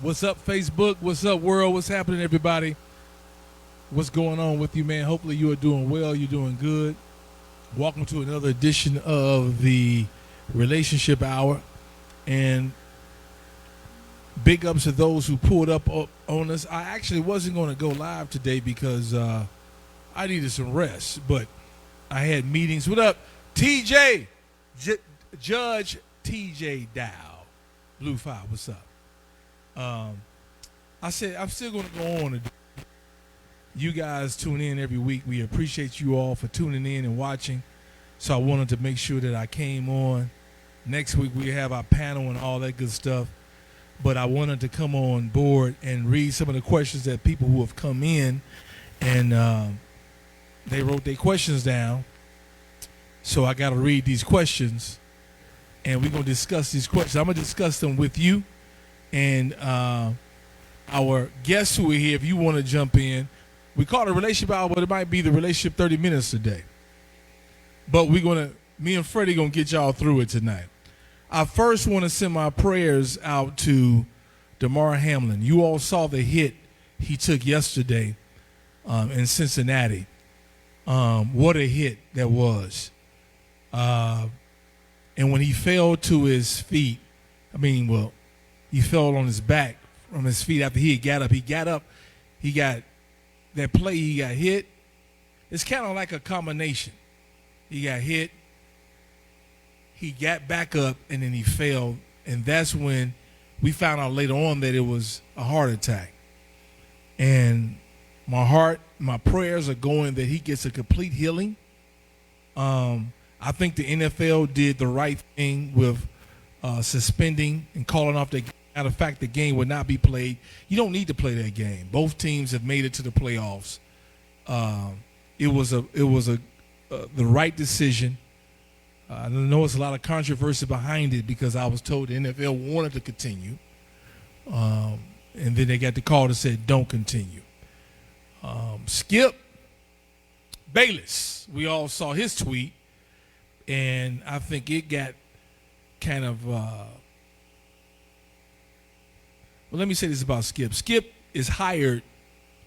What's up, Facebook? What's up, world? What's happening, everybody? What's going on with you, man? Hopefully you are doing well. You're doing good. Welcome to another edition of the Relationship Hour. And big ups to those who pulled up on us. I actually wasn't going to go live today because I needed some rest, but I had meetings. What up, TJ? Judge TJ Dow. Blue 5, what's up? I said I'm still going to go on. You guys tune in every week. We appreciate you all for tuning in and watching. So I wanted to make sure that I came on. Next week we have our panel and all that good stuff. But I wanted to come on board and read some of the questions that people who have come in, and they wrote their questions down. So I got to read these questions, and we're going to discuss these questions. I'm going to discuss them with you. And our guests who are here, if you want to jump in, we call it a relationship hour, but it might be the relationship 30 minutes today. But me and Freddie going to get y'all through it tonight. I first want to send my prayers out to Damar Hamlin. You all saw the hit he took yesterday in Cincinnati. What a hit that was. And when he fell to his feet, he fell on his back from his feet after he got up. He got up. He got that play. He got hit. It's kind of like a combination. He got hit. He got back up, and then he fell. And that's when we found out later on that it was a heart attack. And my prayers are going that he gets a complete healing. I think the NFL did the right thing with suspending and calling off the game. Matter of fact, the game would not be played. You don't need to play that game. Both teams have made it to the playoffs. It was the right decision. I know it's a lot of controversy behind it because I was told the NFL wanted to continue, and then they got the call that said don't continue. Skip Bayless, we all saw his tweet, and I think it got kind of well, let me say this about Skip. Skip is hired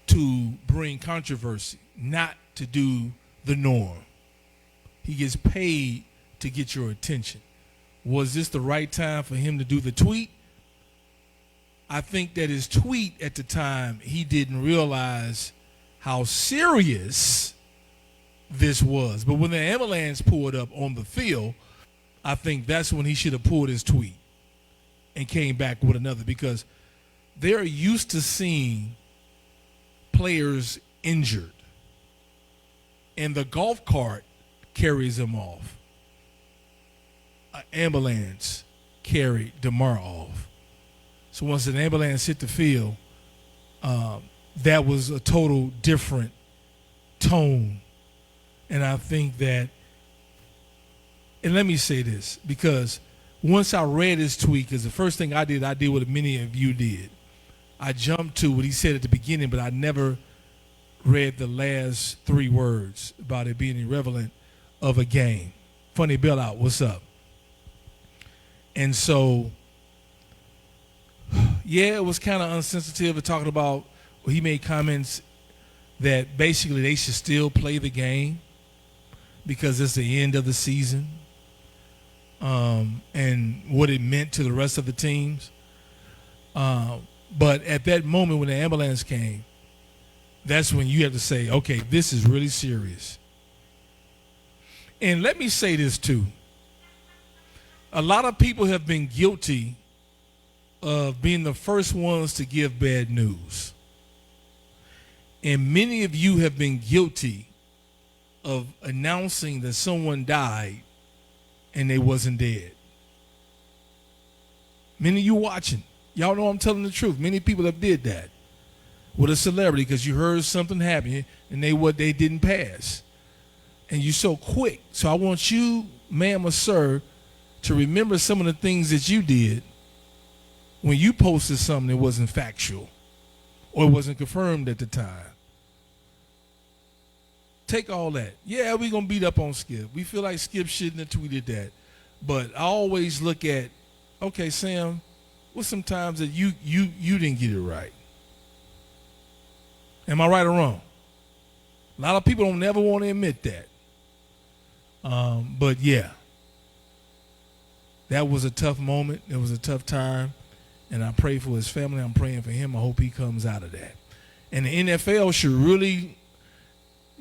to bring controversy, not to do the norm. He gets paid to get your attention. Was this the right time for him to do the tweet? I think that his tweet at the time, he didn't realize how serious this was. But when the ambulance pulled up on the field, I think that's when he should have pulled his tweet and came back with another, because they're used to seeing players injured, and the golf cart carries them off. An ambulance carried Damar off. So once an ambulance hit the field, that was a total different tone. And I think that, and let me say this, because once I read his tweet, because the first thing I did what many of you did. I jumped to what he said at the beginning, but I never read the last three words about it being irrelevant of a game. Funny bailout, what's up? And so, yeah, it was kind of unsensitive of talking about, well, he made comments that basically they should still play the game because it's the end of the season, and what it meant to the rest of the teams. But at that moment when the ambulance came, that's when you have to say, okay, this is really serious. And let me say this too. A lot of people have been guilty of being the first ones to give bad news. And many of you have been guilty of announcing that someone died and they wasn't dead. Many of you watching, y'all know I'm telling the truth. Many people have did that with a celebrity because you heard something happen and they didn't pass. And you're so quick. So I want you, ma'am or sir, to remember some of the things that you did when you posted something that wasn't factual or it wasn't confirmed at the time. Take all that. Yeah, we're going to beat up on Skip. We feel like Skip shouldn't have tweeted that. But I always look at, okay, Sam, was some times that you didn't get it right. Am I right or wrong? A lot of people don't never want to admit that. But yeah, that was a tough moment. It was a tough time. And I pray for his family. I'm praying for him. I hope he comes out of that. And the NFL should really,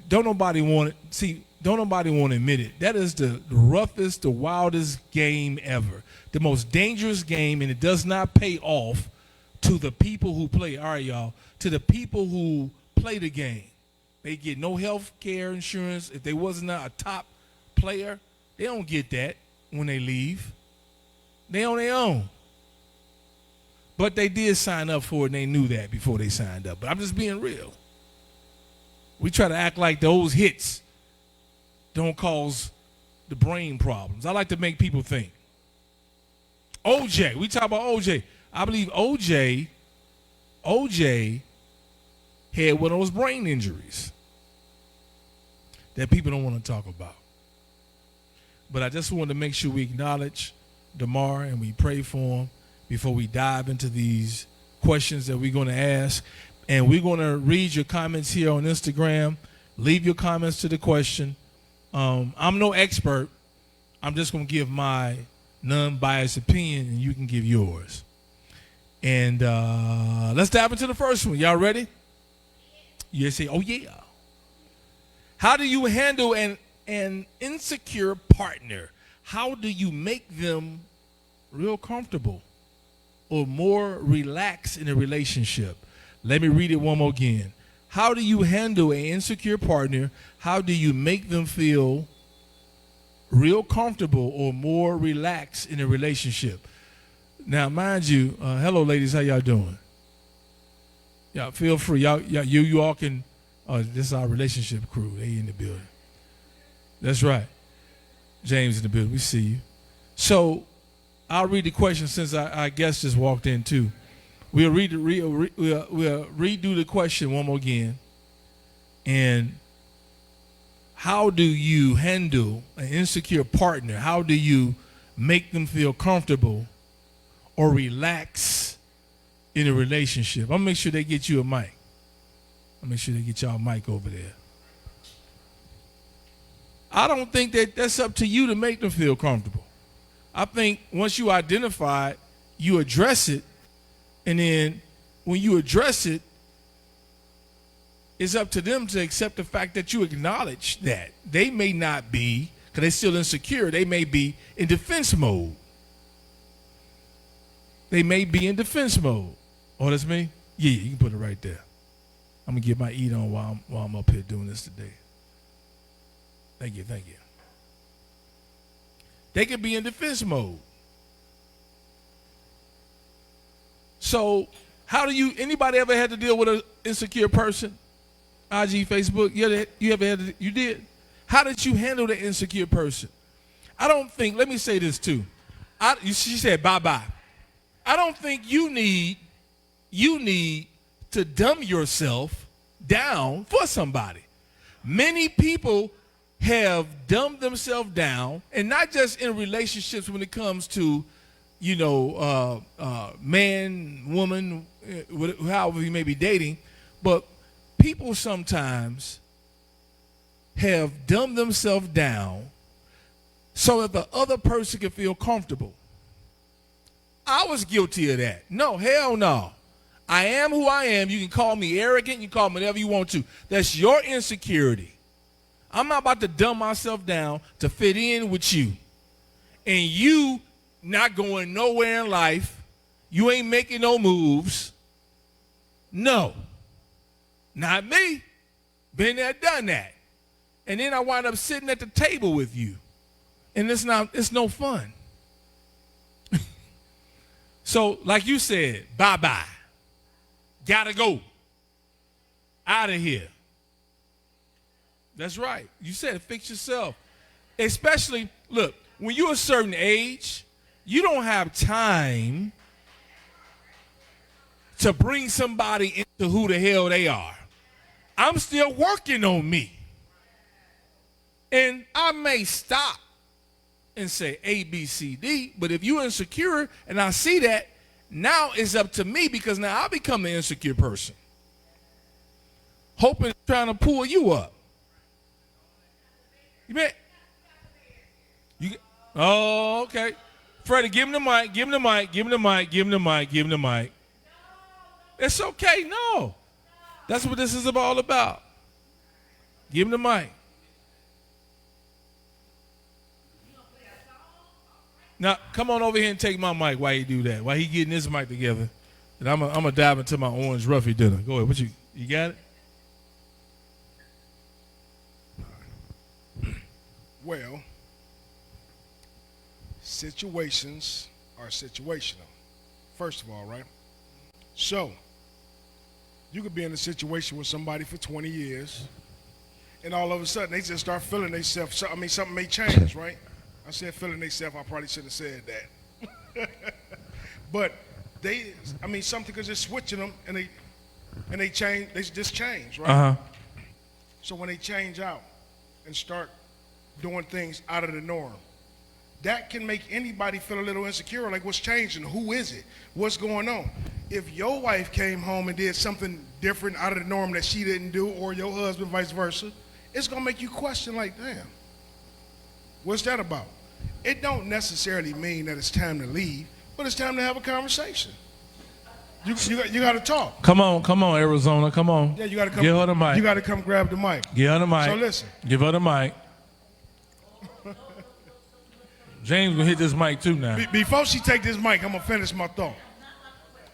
don't nobody want to admit it. That is the roughest, the wildest game ever. The most dangerous game, and it does not pay off to the people who play. All right, y'all. To the people who play the game. They get no health care insurance. If they wasn't a top player, they don't get that when they leave. They on their own. But they did sign up for it, and they knew that before they signed up. But I'm just being real. We try to act like those hits don't cause the brain problems. I like to make people think. OJ, we talk about OJ. I believe OJ had one of those brain injuries that people don't want to talk about. But I just wanted to make sure we acknowledge Damar and we pray for him before we dive into these questions that we're going to ask. And we're going to read your comments here on Instagram. Leave your comments to the question. I'm no expert. I'm just going to give my non-biased opinion, and you can give yours. And let's dive into the first one. Y'all ready? You say, oh, yeah. How do you handle an insecure partner? How do you make them real comfortable or more relaxed in a relationship? Let me read it one more again. How do you handle an insecure partner? How do you make them feel real comfortable or more relaxed in a relationship? Now, mind you, hello, ladies. How y'all doing? Y'all feel free. You all can. This is our relationship crew. They in the building. That's right. James in the building. We see you. So I'll read the question since our guest just walked in too. We'll redo the question one more again. And how do you handle an insecure partner? How do you make them feel comfortable or relax in a relationship? I'm going to make sure they get you a mic. I'll make sure they get y'all a mic over there. I don't think that's up to you to make them feel comfortable. I think once you identify it, you address it, and then when you address it, it's up to them to accept the fact that you acknowledge that. They may not be, because they're still insecure, they may be in defense mode. They may be in defense mode. Oh, that's me? Yeah, you can put it right there. I'm going to get my eat on while I'm up here doing this today. Thank you. They could be in defense mode. So anybody ever had to deal with an insecure person? IG, Facebook, you did? How did you handle the insecure person? I don't think, let me say this too. She said bye-bye. I don't think you need to dumb yourself down for somebody. Many people have dumbed themselves down, and not just in relationships when it comes to, man, woman, however you may be dating, but people sometimes have dumbed themselves down so that the other person can feel comfortable. I was guilty of that. No, hell no. I am who I am. You can call me arrogant. You can call me whatever you want to. That's your insecurity. I'm not about to dumb myself down to fit in with you. And you not going nowhere in life. You ain't making no moves. No. Not me. Been there, done that. And then I wind up sitting at the table with you. And it's no fun. So, like you said, bye-bye. Gotta go. Out of here. That's right. You said fix yourself. Especially, look, when you're a certain age, you don't have time to bring somebody into who the hell they are. I'm still working on me. And I may stop and say A, B, C, D, but if you're insecure and I see that Now it's up to me because now I become the insecure person. Hoping, trying to pull you up. You bet. Oh, okay. Freddie, give him the mic, give him the mic, give him the mic, give him the mic, give him the mic. It's okay, no. That's what this is all about. Give him the mic. Now, come on over here and take my mic while you do that. While he getting this mic together. And I'm going to dive into my orange Ruffy dinner. Go ahead. What you got it? Well, situations are situational, first of all, right? So, you could be in a situation with somebody for 20 years, and all of a sudden they just start feeling themselves. I mean, something may change, right? I said feeling themselves. I probably shouldn't have said that. But something could just switching them, and they change. They just change, right? Uh-huh. So when they change out and start doing things out of the norm, that can make anybody feel a little insecure, like what's changing? Who is it? What's going on? If your wife came home and did something different out of the norm that she didn't do, or your husband, vice versa, it's gonna make you question, like, damn, what's that about? It don't necessarily mean that it's time to leave, but it's time to have a conversation. You got to talk. Come on, Arizona, come on. Yeah, you got to come. Give her the mic. You got to come grab the mic. Give her the mic. So listen. Give her the mic. James gonna hit this mic too now. Before she take this mic, I'm gonna finish my thought.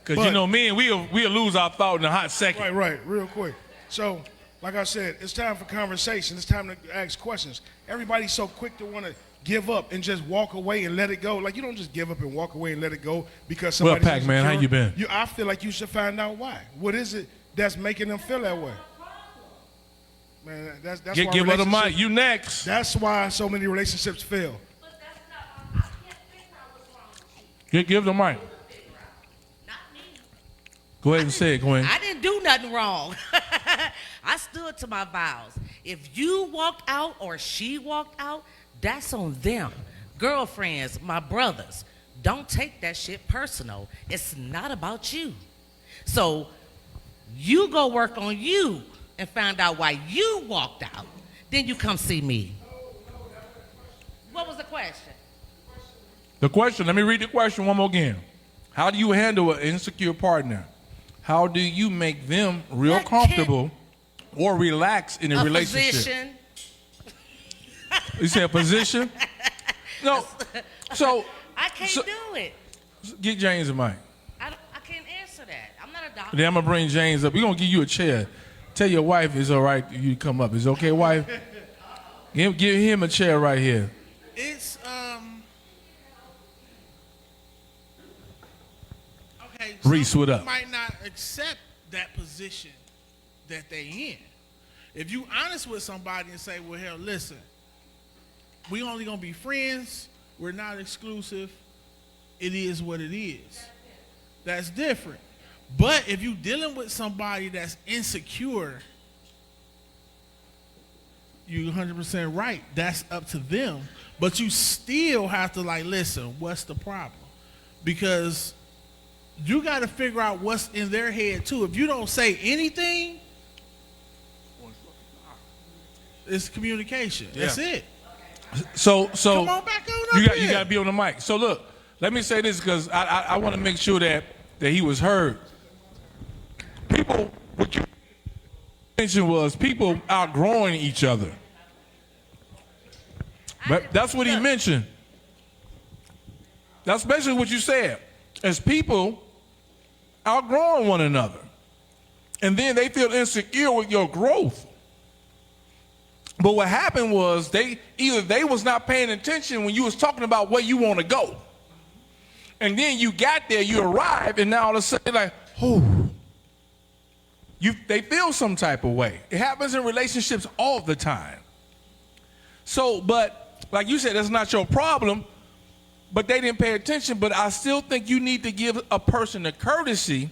Cause you know, me and we'll lose our thought in a hot second. Right, real quick. So, like I said, it's time for conversation. It's time to ask questions. Everybody's so quick to want to give up and just walk away and let it go. Like, you don't just give up and walk away and let it go because somebody's Well, Pac-Man, how you been? I feel like you should find out why. What is it that's making them feel that way? Man, that's why give her the mic. You next. That's why so many relationships fail. Give the mic. Go ahead and say it, Gwen. I didn't do nothing wrong. I stood to my vows. If you walked out or she walked out, that's on them. Girlfriends, my brothers, don't take that shit personal. It's not about you. So you go work on you and find out why you walked out. Then you come see me. What was the question? The question, let me read the question one more again. How do you handle an insecure partner? How do you make them real comfortable or relax in a relationship? Position. You say a position? No. So I can't do it. Get James a mic. I can't answer that. I'm not a doctor. Then I'm going to bring James up. We're going to give you a chair. Tell your wife it's all right if you come up. Is it okay, wife? Give him a chair right here. It's okay. Reese, what up? Might not accept that position that they in. If you honest with somebody and say, "Well, hell, listen, we only gonna be friends. We're not exclusive. It is what it is." That's different. But if you dealing with somebody that's insecure, you're 100% right. That's up to them. But you still have to, like, listen, what's the problem? Because you got to figure out what's in their head, too. If you don't say anything, it's communication. That's it. So Come on back on you up got here. to be on the mic. So look, let me say this because I want to make sure that he was heard. People, what you mentioned was people outgrowing each other. But that's what he mentioned. That's basically what you said. As people outgrowing one another. And then they feel insecure with your growth. But what happened was they was not paying attention when you was talking about where you want to go. And then you got there, you arrived, and now all of a sudden like, oh. They feel some type of way. It happens in relationships all the time. So, but like you said, that's not your problem, but they didn't pay attention. But I still think you need to give a person the courtesy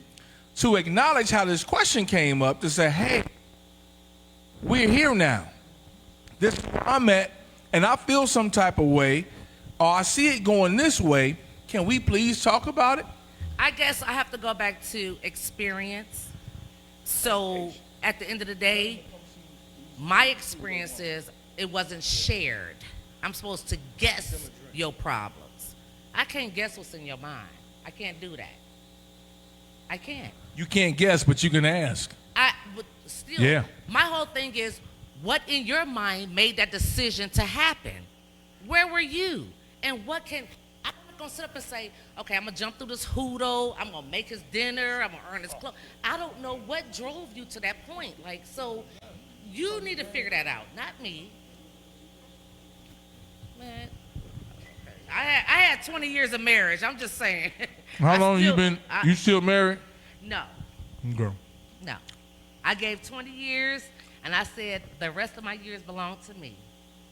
to acknowledge how this question came up, to say, hey, we're here now. This is where I'm at, and I feel some type of way, or I see it going this way. Can we please talk about it? I guess I have to go back to experience. So at the end of the day, my experience is it wasn't shared. I'm supposed to guess your problems. I can't guess what's in your mind. I can't do that. I can't. You can't guess, but you can ask. But still, Yeah. my whole thing is, what in your mind made that decision to happen? Where were you? And what can, I'm not gonna sit up and say, okay, I'm gonna jump through this hoodoo, I'm gonna make his dinner, I'm gonna earn his clothes. I don't know what drove you to that point. Like, so you need to figure that out, not me. Man, I had 20 years of marriage, I'm just saying. How long you been, you still married? No. Girl. No. I gave 20 years, and I said the rest of my years belong to me.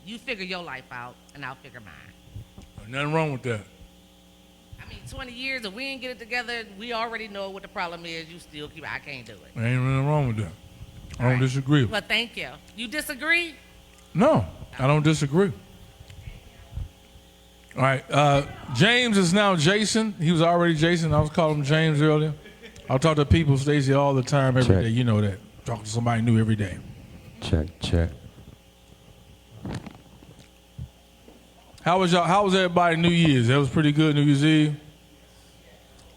You figure your life out, and I'll figure mine. Nothing wrong with that. I mean, 20 years, if we ain't get it together, we already know what the problem is. You still keep it. I can't do it. There ain't nothing wrong with that. I don't disagree. Well, thank you. You disagree? No, I don't disagree. All right, James is now Jason. He was already Jason. I was calling him James earlier. I talk to people, Stacey, all the time, every day. You know that. Talk to somebody new every day. Check. How was everybody New Year's? That was pretty good. New Year's Eve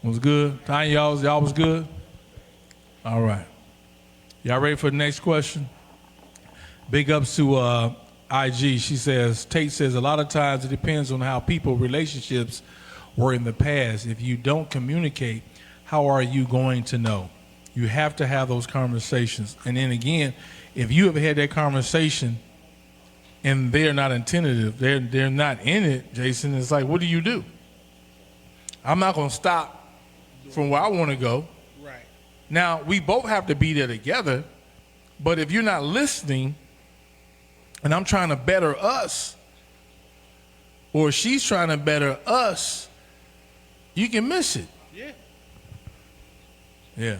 was good. Tanya, y'all was good. All right. Y'all ready for the next question? Big ups to IG. She says, Tate says, a lot of times it depends on how people relationships were in the past. If you don't communicate, how are you going to know? You have to have those conversations. And then again, if you have had that conversation and they're not attentive, they're not in it, Jason, it's like, what do you do? I'm not going to stop from where I want to go. Right. Now, we both have to be there together, but if you're not listening and I'm trying to better us or she's trying to better us, you can miss it. Yeah. Yeah.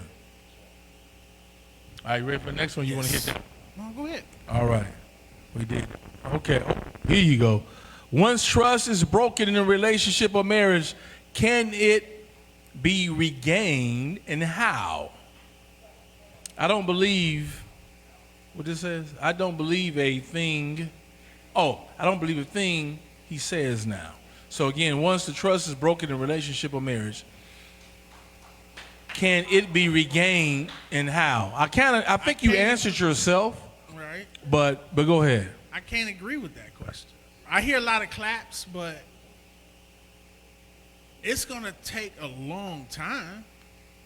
All right, you ready for the next one? You want to hit that? No, go ahead. All right. We did. Okay. Here you go. Once trust is broken in a relationship or marriage, can it be regained, and how? I don't believe what this says. I don't believe a thing. I don't believe a thing he says now. So again, once the trust is broken in a relationship or marriage, can it be regained, and how? I think you answered yourself. Right. But go ahead. I can't agree with that question. I hear a lot of claps, but it's going to take a long time,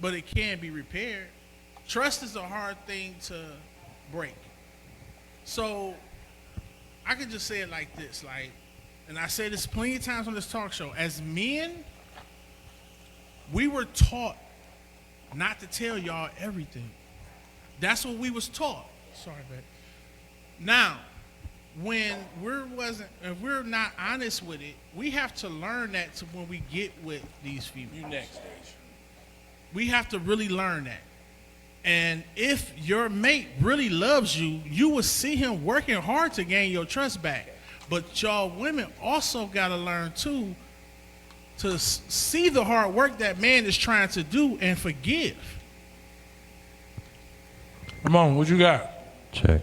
but it can be repaired. Trust is a hard thing to break. So I could just say it like this, and I say this plenty of times on this talk show. As men, we were taught not to tell y'all everything. That's what we was taught. Sorry, babe. Now, if we're not honest with it, we have to learn that to when we get with these females. You next stage. We have to really learn that. And if your mate really loves you, you will see him working hard to gain your trust back. But y'all women also got to learn too to see the hard work that man is trying to do and forgive. Come on, what you got? Check.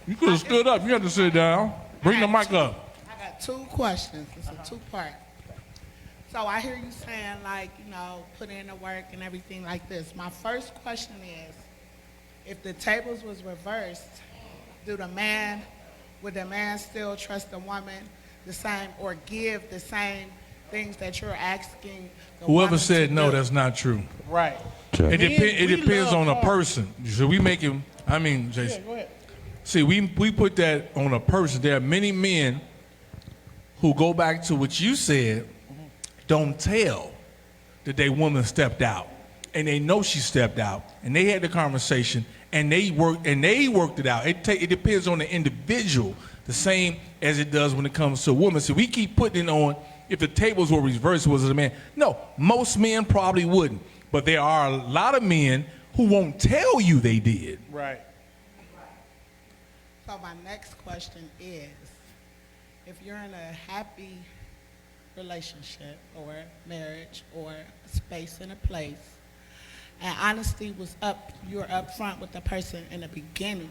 You could have stood up. You have to sit down. Bring the mic up. I got two questions. It's a two-part. So I hear you saying, put in the work and everything like this. My first question is, if the tables was reversed, would the man still trust the woman the same or give the same things that you're asking the Whoever woman said to no, do? that's not true. Right. Check. It We depends love on the hard. person. So we make him, Jason. Yeah, go ahead. See, we put that on a person. There are many men who go back to what you said, don't tell that their woman stepped out. And they know she stepped out. And they had the conversation and they worked it out. It depends on the individual, the same as it does when it comes to a woman. So we keep putting it on if the tables were reversed, was it a man? No, most men probably wouldn't. But there are a lot of men who won't tell you they did. Right. So my next question is, if you're in a happy relationship or marriage or a space and a place, and honesty was you're upfront with the person in the beginning,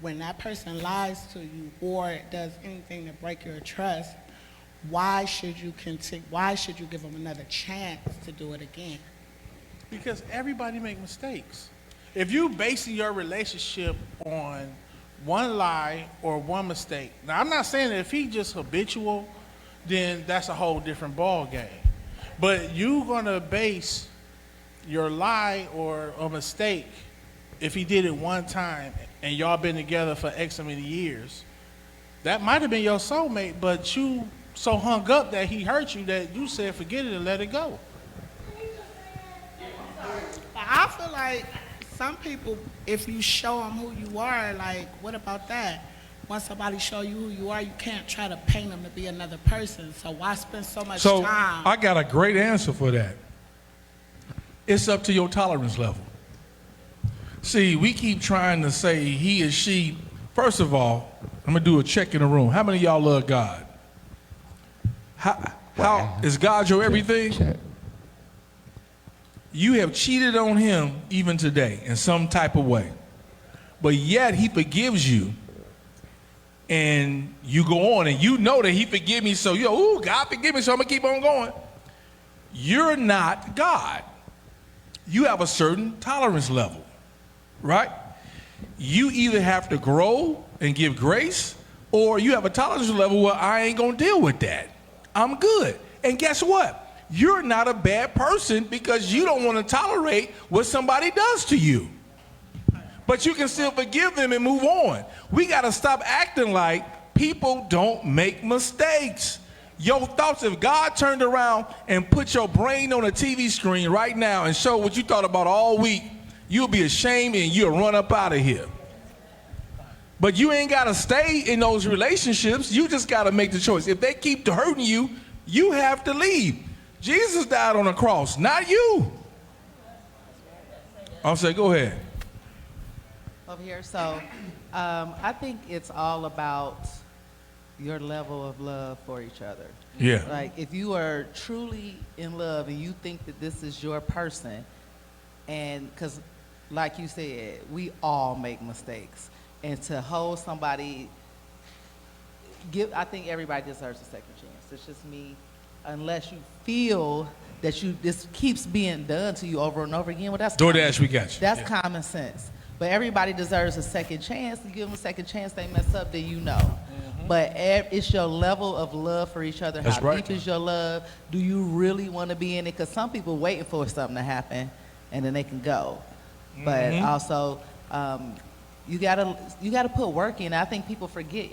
when that person lies to you or does anything to break your trust, why should you continue? Why should you give them another chance to do it again? Because everybody make mistakes. If you basing your relationship on one lie or one mistake, now I'm not saying that if he just habitual, then that's a whole different ball game. But you gonna base your lie or a mistake if he did it one time and y'all been together for X many years, that might have been your soulmate, but you so hung up that he hurt you that you said forget it and let it go. I feel like some people, if you show them who you are, like, what about that? Once somebody show you who you are, you can't try to paint them to be another person. So why spend so much So time? I got a great answer for that. It's up to your tolerance level. See, we keep trying to say he or she. First of all, I'm gonna do a check in the room. How many of y'all love God? How is God your everything? Check. You have cheated on him even today in some type of way, but yet he forgives you, and you go on and you know that he forgive me, so you ooh, God forgive me, so I'm gonna keep on going. You're not God. You have a certain tolerance level, right? You either have to grow and give grace, or you have a tolerance level where I ain't gonna deal with that. I'm good. And guess what? You're not a bad person because you don't want to tolerate what somebody does to you. But you can still forgive them and move on. We got to stop acting like people don't make mistakes. Your thoughts, if God turned around and put your brain on a TV screen right now and show what you thought about all week, you'll be ashamed and you'll run up out of here. But you ain't got to stay in those relationships. You just got to make the choice. If they keep hurting you, you have to leave. Jesus died on the cross, not you. I'll say, go ahead. Over here. So I think it's all about your level of love for each other. Yeah. Like if you are truly in love and you think that this is your person, and because like you said, we all make mistakes. And to hold somebody, I think everybody deserves a second chance. It's just me. Unless you feel that this keeps being done to you over and over again, well, that's DoorDash, we got you. That's Yeah. common sense. But everybody deserves a second chance. You give them a second chance, they mess up, then you know. But it's your level of love for each other. That's How right. deep is your love? Do you really want to be in it? Because some people waiting for something to happen, and then they can go. But also, you gotta put work in. I think people forget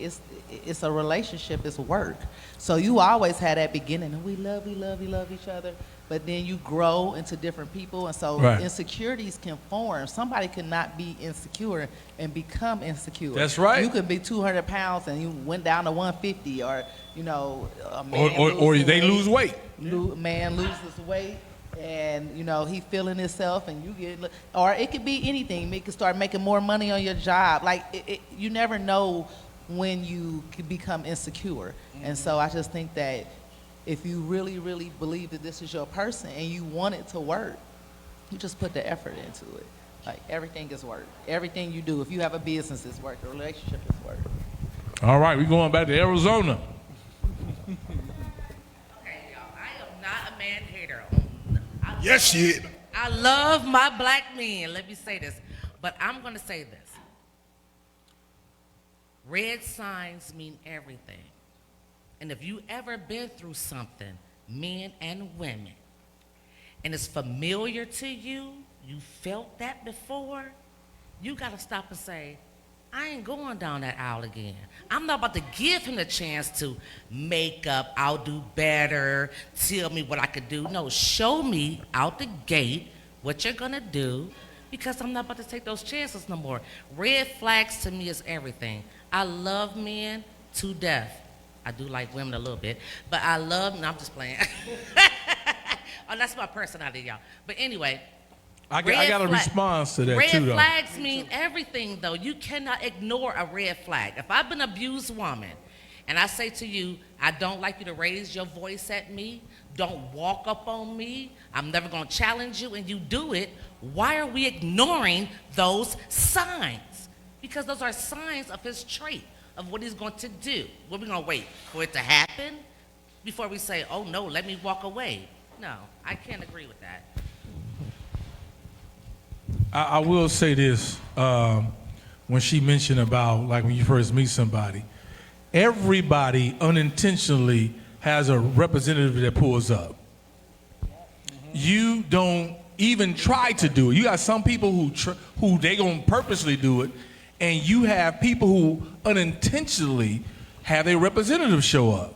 it's a relationship. It's work. So you always had that beginning, and we love each other. But then you grow into different people, and so Right. insecurities can form. Somebody cannot be insecure and become insecure. That's right. You could be 200 pounds and you went down to 150, or a man Or they lose weight. Man loses weight, and he feeling himself, and you get, or it could be anything. It could start making more money on your job. Like you never know when you could become insecure. And so I just think that if you really, really believe that this is your person and you want it to work, you just put the effort into it. Like everything is work. Everything you do, if you have a business, is work. A relationship is work. All right, we're going back to Arizona. Okay, y'all, I am not a man hater. Yes, she is. I love my black men. Let me say this. But I'm going to say this. Red signs mean everything. And if you ever been through something, men and women, and it's familiar to you, you felt that before, you got to stop and say, I ain't going down that aisle again. I'm not about to give him the chance to make up, I'll do better, tell me what I could do. No, show me out the gate what you're going to do, because I'm not about to take those chances no more. Red flags to me is everything. I love men to death. I do like women a little bit, but I love, no, I'm just playing. Oh, that's my personality, y'all. But anyway. I got a response to that red too, though. Red flags mean everything, though. You cannot ignore a red flag. If I've been an abused woman and I say to you, I don't like you to raise your voice at me, don't walk up on me, I'm never going to challenge you, and you do it, why are we ignoring those signs? Because those are signs of his trait, of what he's going to do. What are we going to wait for it to happen before we say, oh no, let me walk away? No, I can't agree with that. I will say this, when she mentioned about, like, when you first meet somebody, everybody unintentionally has a representative that pulls up. You don't even try to do it. You got some people who they gonna purposely do it, and you have people who unintentionally have a representative show up.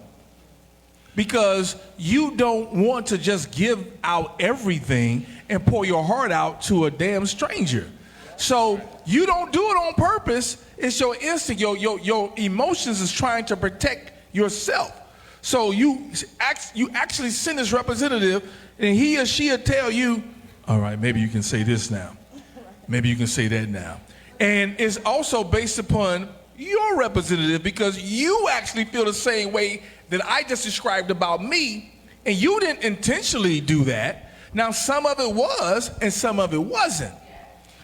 Because you don't want to just give out everything and pour your heart out to a damn stranger. So you don't do it on purpose. It's your instinct. Your emotions is trying to protect yourself. So you actually send this representative, and he or she will tell you, all right, maybe you can say this now. Maybe you can say that now. And it's also based upon your representative, because you actually feel the same way that I just described about me, and you didn't intentionally do that. Now, some of it was, and some of it wasn't.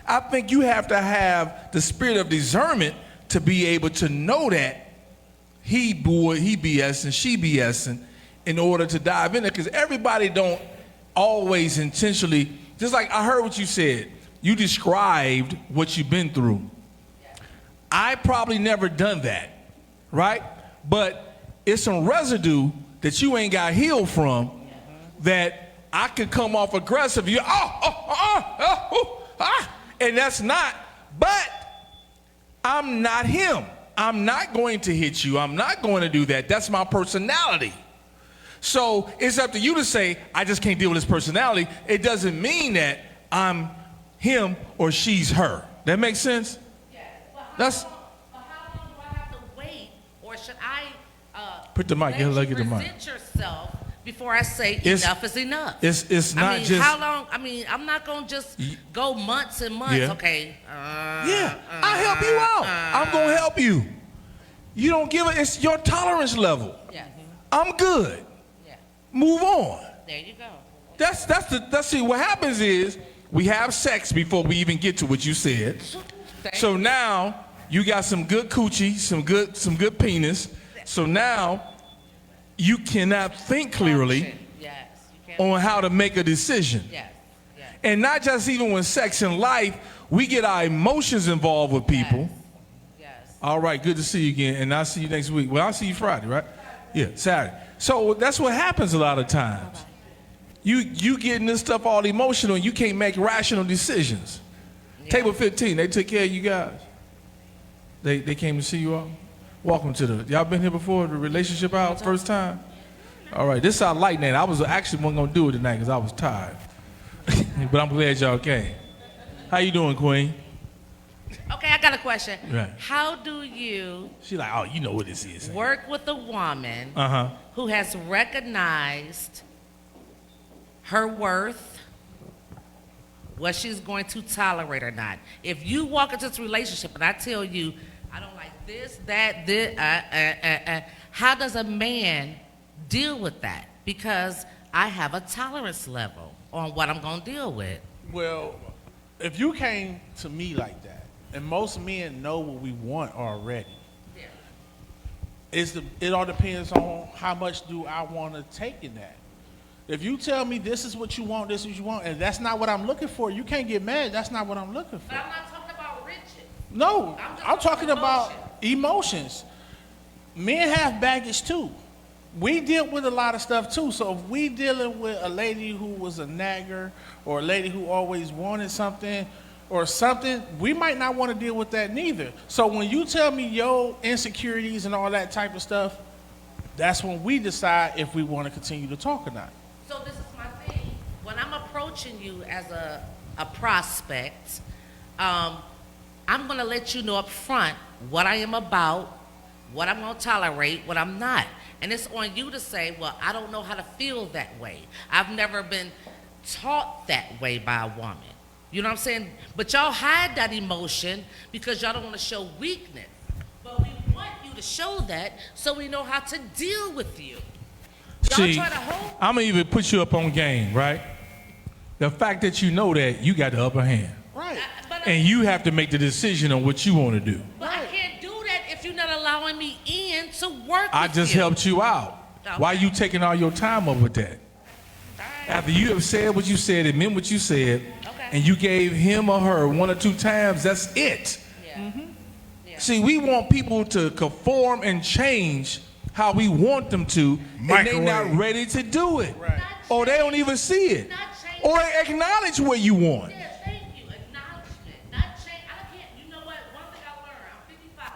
I think you have to have the spirit of discernment to be able to know that he BSing, she BSing, in order to dive in there, because everybody don't always intentionally, just like I heard what you said, you described what you've been through. I probably never done that, right? But it's some residue that you ain't got healed from that I could come off aggressive. And that's not, but I'm not him. I'm not going to hit you. I'm not going to do that. That's my personality. So it's up to you to say, I just can't deal with his personality. It doesn't mean that I'm him or she's her. That makes sense? That's. But how long do I have to wait, or should I put the mic? let you Get the mic. present yourself before I say enough is enough? It's not just. How long? I mean, I'm not gonna just go months and months. Yeah. Okay. I help you out. I'm gonna help you. You don't give it. It's your tolerance level. Yeah. I'm good. Yeah. Move on. There you go. That's see what happens is we have sex before we even get to what you said. So now you got some good coochie, some good penis. So now you cannot think clearly Yes. You can't. on how to make a decision. Yes. Yes. And not just even with sex in life, we get our emotions involved with people. Yes. All right, good to see you again, and I'll see you next week. Well, I'll see you Friday, right? Yeah, Saturday. So that's what happens a lot of times. You getting this stuff all emotional, and you can't make rational decisions. Yeah. Table 15, they took care of you guys. They came to see you all. Welcome to y'all been here before, the relationship hour, first time? All right, this is our light night. I was actually wasn't gonna do it tonight because I was tired. But I'm glad y'all came. How you doing, Queen? Okay, I got a question. Right. How do you She like, oh, you know what this is. work with a woman Uh-huh. who has recognized her worth, what she's going to tolerate or not? If you walk into this relationship and I tell you, I don't like this, that, this, how does a man deal with that? Because I have a tolerance level on what I'm going to deal with. Well, if you came to me like that, and most men know what we want already, it all depends on how much do I want to take in that. If you tell me this is what you want, this is what you want, and that's not what I'm looking for, you can't get mad. That's not what I'm looking for. But I'm not talking about riches. No, I'm talking about emotions. emotions. Men have baggage too. We deal with a lot of stuff too. So if we dealing with a lady who was a nagger, or a lady who always wanted something, or something, we might not want to deal with that neither. So when you tell me your insecurities and all that type of stuff, that's when we decide if we want to continue to talk or not. So this is my thing. When I'm approaching you as a prospect, I'm going to let you know up front what I am about, what I'm going to tolerate, what I'm not. And it's on you to say, well, I don't know how to feel that way. I've never been taught that way by a woman. You know what I'm saying? But y'all hide that emotion because y'all don't want to show weakness. But we want you you to show that so we know how to deal with you. Y'all See, try to hold. I'm going to even put you up on game, right? The fact that you know that, you got the upper hand. Right. And you have to make the decision on what you want to do. But I can't do that if you're not allowing me in to work I with just you. helped you out. Okay. Why you taking all your time up with that? After you have said what you said and meant what you said, Okay. and you gave him or her 1 or 2 times, that's it. Yeah. Yeah. See, we want people to conform and change how we want them to, and they not Microwave. ready to do it. Right. Or they don't even see it. Not change. Or acknowledge what you want. Yeah, thank you. Acknowledgement. Not change. I can't. You know what? One thing I learned. I'm 55.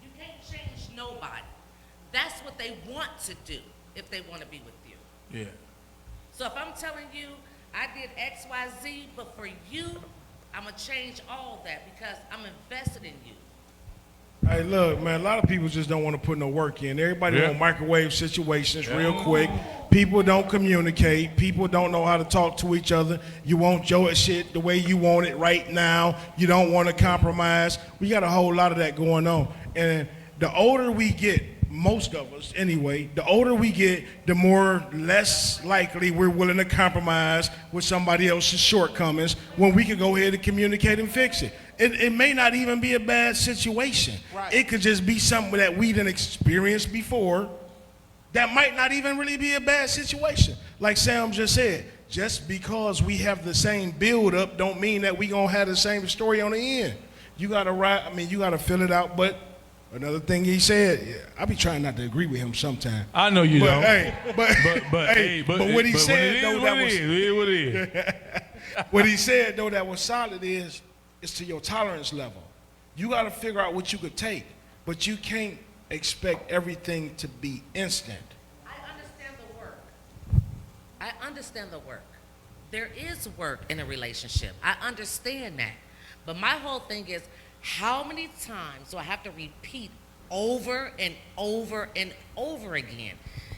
You can't change nobody. That's what they want to do if they want to be with you. Yeah. So if I'm telling you I did X, Y, Z, but for you, I'm gonna change all that because I'm invested in you. Hey, look, man, a lot of people just don't want to put no work in. Everybody Yeah. want microwave situations real quick. People don't communicate. People don't know how to talk to each other. You want your shit the way you want it right now. You don't want to compromise. We got a whole lot of that going on. And the older we get, most of us anyway, the older we get, the more less likely we're willing to compromise with somebody else's shortcomings when we can go ahead and communicate and fix it. It may not even be a bad situation. Right. It could just be something that we didn't experience before that might not even really be a bad situation. Like Sam just said, just because we have the same build up don't mean that we gonna have the same story on the end. You gotta you gotta fill it out, but another thing he said, yeah, I be trying not to agree with him sometimes. I know you But don't. hey, but But but what he but said though, that was it is what it is. what he said though that was solid is to your tolerance level. You got to figure out what you could take, but you can't expect everything to be instant. I understand the work. I understand the work. There is work in a relationship. I understand that. But my whole thing is, how many times do I have to repeat over and over and over again?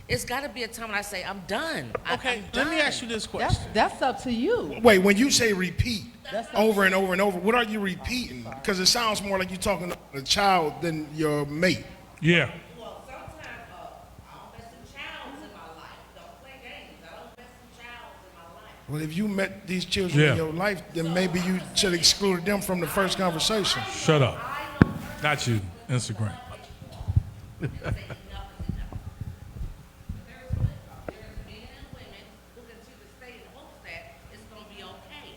It's got to be a time when I say, I'm done. Okay, I'm let me done. ask you this question. That's up to you. Wait, when you say repeat That's over and over and over, what are you repeating? Because it sounds more like you're talking to a child than your mate. Yeah. Well, sometimes I don't mess with childs in my life. Don't play games. I don't mess with childs in my life. Well, if you met these children Yeah. in your life, then maybe you should have excluded them from the first conversation. Shut up. Not you. Instagram. Enough is enough. There's men and women who continue to stay in hopes that it's going to be okay.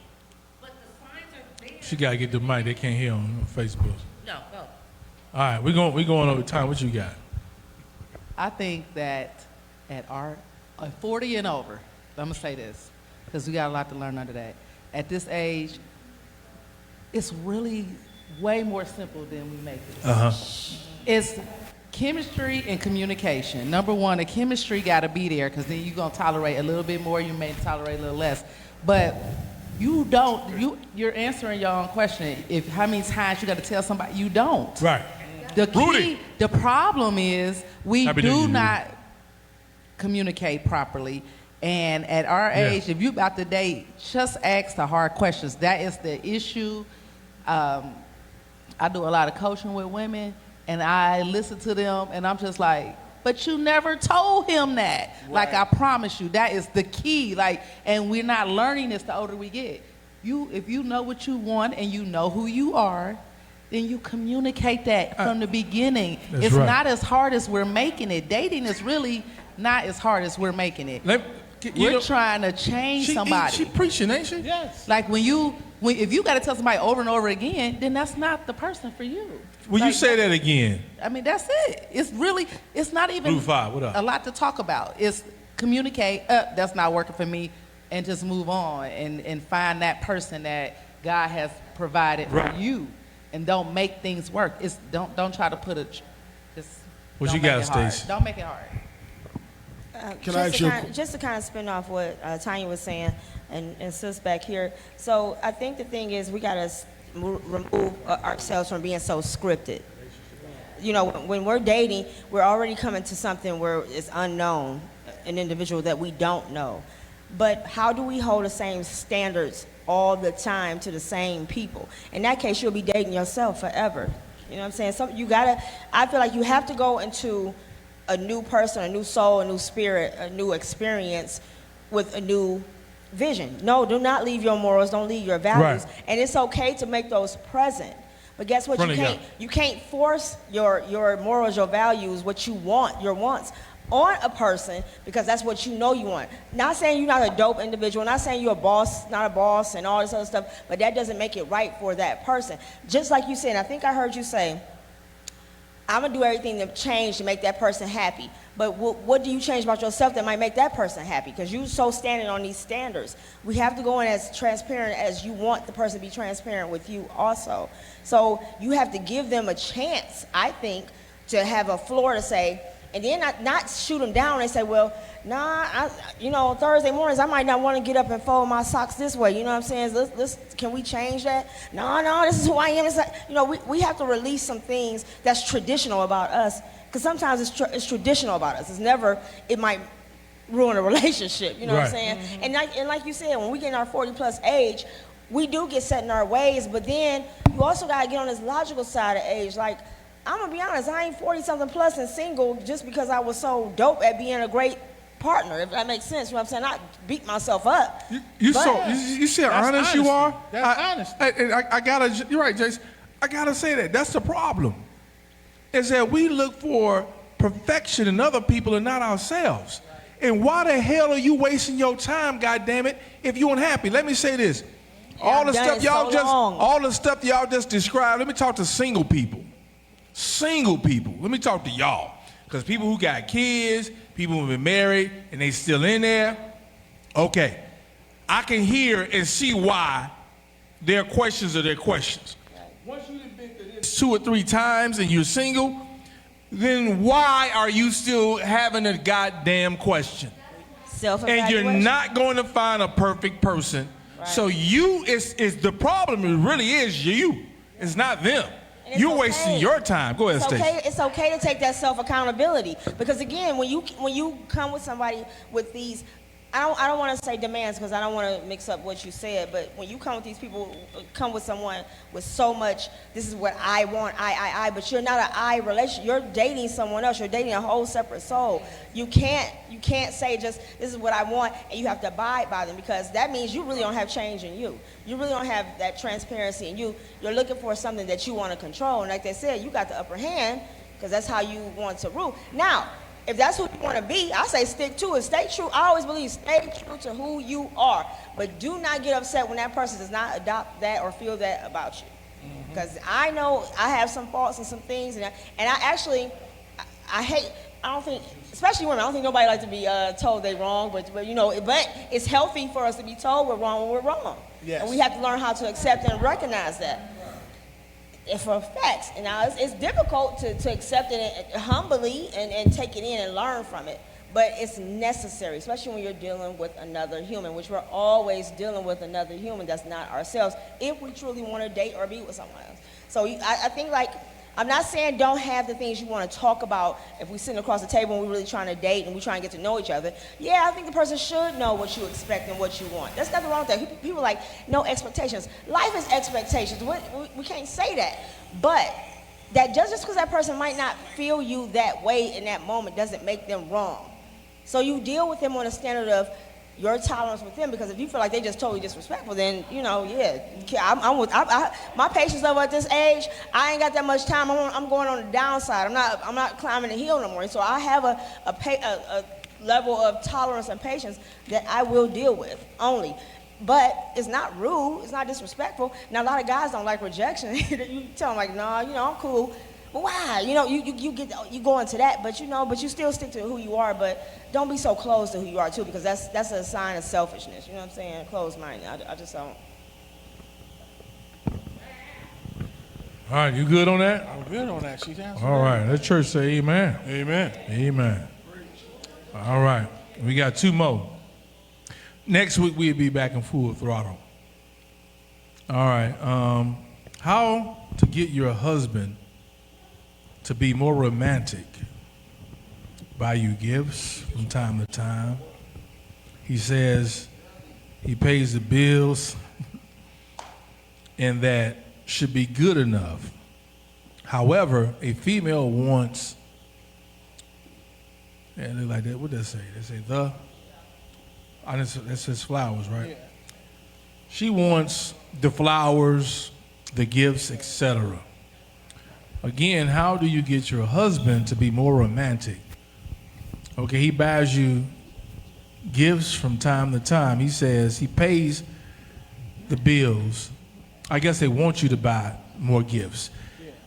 But the signs are there. She gotta get the mic. They can't hear on Facebook. No, go. All right, we going over time. What you got? I think that at our 40 and over, I'm gonna say this because we got a lot to learn under that. At this age, it's really way more simple than we make it. It's chemistry and communication. Number one, the chemistry got to be there because then you're gonna tolerate a little bit more. You may tolerate a little less, but you're answering your own question. If how many times you got to tell somebody you don't. Right. The key, Rudy. the problem is we Happy to do meet you, not communicate properly. And at our Yeah. age, if you about to date, just ask the hard questions. That is the issue. I do a lot of coaching with women, and I listen to them, and I'm just like, but you never told him that. Like, I promise you, that is the key. Like, and we're not learning this the older we get. If you know what you want and you know who you are, then you communicate that from the beginning. That's It's right. not as hard as we're making it. Dating is really not as hard as we're making it. We're trying to change somebody. She preaching, ain't she? Yes. Like if you got to tell somebody over and over again, then that's not the person for you. Will you Like, say that again? I mean, that's it. It's not even Blue 5, what up? a lot to talk about. It's communicate, that's not working for me, and just move on and find that person that God has provided for you, and don't make things work. Don't try to put What don't you make got, it hard. Stacey? Don't make it hard. Can I ask you Just to kind of spin off what Tanya was saying and sis back here. So I think the thing is we got to remove ourselves from being so scripted. You know, when we're dating, we're already coming to something where it's unknown, an individual that we don't know. But how do we hold the same standards all the time to the same people? In that case, you'll be dating yourself forever. You know what I'm saying? I feel like you have to go into a new person, a new soul, a new spirit, a new experience with a new vision. No, do not leave your morals, don't leave your values. Right. And it's okay to make those present. But guess what? You can't force your morals, your values, what you want, your wants on a person because that's what you know you want. Not saying you're not a dope individual, not saying you're a boss, not a boss and all this other stuff, but that doesn't make it right for that person. Just like you said, and I think I heard you say, I'm gonna do everything to change to make that person happy. But what do you change about yourself that might make that person happy? Because you're so standing on these standards. We have to go in as transparent as you want the person to be transparent with you also. So you have to give them a chance, I think, to have a floor to say, and then not shoot them down and say, well, nah, Thursday mornings I might not want to get up and fold my socks this way. You know what I'm saying? Can we change that? No, this is who I am. It's like, we have to release some things that's traditional about us, because sometimes it's traditional about us. It might ruin a relationship. You know what I'm saying? Mm-hmm. And like you said, when we get in our 40+ age, we do get set in our ways, but then you also got to get on this logical side of age. Like, I'm going to be honest, I ain't 40-something plus and single just because I was so dope at being a great partner, if that makes sense. You know what I'm saying? Not beat myself up. You see how honest honesty. you are? That's honesty. You're right, Jason. I got to say that. That's the problem. Is that we look for perfection in other people and not ourselves. And why the hell are you wasting your time, goddammit, if you're unhappy? Let me say this. All the stuff y'all just described, let me talk to single people. Single people. Let me talk to y'all. Because people who got kids, people who've been married, and they still in there, okay. I can hear and see why their questions are their questions. Once you've been through this 2 or 3 times and you're single, then why are you still having a goddamn question? And you're not going to find a perfect person. Right. So is the problem. It really is you. It's not them. You're wasting your time. Go ahead, Stacey. It's okay to take that self-accountability, because again, when you come with somebody with these, I don't want to say demands because I don't want to mix up what you said, but when you come with these people, come with someone with so much, this is what I want, but you're not an I relationship. You're dating someone else. You're dating a whole separate soul. You can't say just this is what I want and you have to abide by them, because that means you really don't have change in you. You really don't have that transparency in you. You're looking for something that you want to control, and like they said, you got the upper hand because that's how you want to rule. Now, if that's who you want to be, I say stick to it. Stay true. I always believe stay true to who you are. But do not get upset when that person does not adopt that or feel that about you. Because I know I have some faults and some things. And I don't think, especially women, I don't think nobody likes to be told they're wrong. But it's healthy for us to be told we're wrong when we're wrong. Yes. And we have to learn how to accept and recognize that. For facts. And now it's difficult to accept it humbly and take it in and learn from it. But it's necessary, especially when you're dealing with another human, which we're always dealing with another human that's not ourselves, if we truly want to date or be with someone else. So I think, like, I'm not saying don't have the things you want to talk about if we're sitting across the table and we're really trying to date and we're trying to get to know each other. Yeah, I think the person should know what you expect and what you want. There's nothing wrong with that. People are like, no expectations. Life is expectations. We can't say that. But that just because that person might not feel you that way in that moment doesn't make them wrong. So you deal with them on a standard of your tolerance with them, because if you feel like they just totally disrespectful, then, my patience level at this age, I ain't got that much time. I'm going on the downside. I'm not climbing the hill no more. So I have a level of tolerance and patience that I will deal with only. But it's not rude. It's not disrespectful. Now, a lot of guys don't like rejection. You tell them, like, no, I'm cool. But why? You go into that, but you still stick to who you are. But don't be so close to who you are too, because that's a sign of selfishness. You know what I'm saying? Closed-minded. I just don't. All right, you good on that? I'm good on that. She's answering. All right, let church say amen. Amen. Amen. All right, we got 2 more. Next week we'll be back in full throttle. All right, how to get your husband to be more romantic. Buy you gifts from time to time. He says he pays the bills and that should be good enough. However, a female wants, yeah, they like that. What does they say? They say that says flowers, right? Yeah. She wants the flowers, the gifts, etc. Again, how do you get your husband to be more romantic? Okay, he buys you gifts from time to time. He says he pays the bills. I guess they want you to buy more gifts.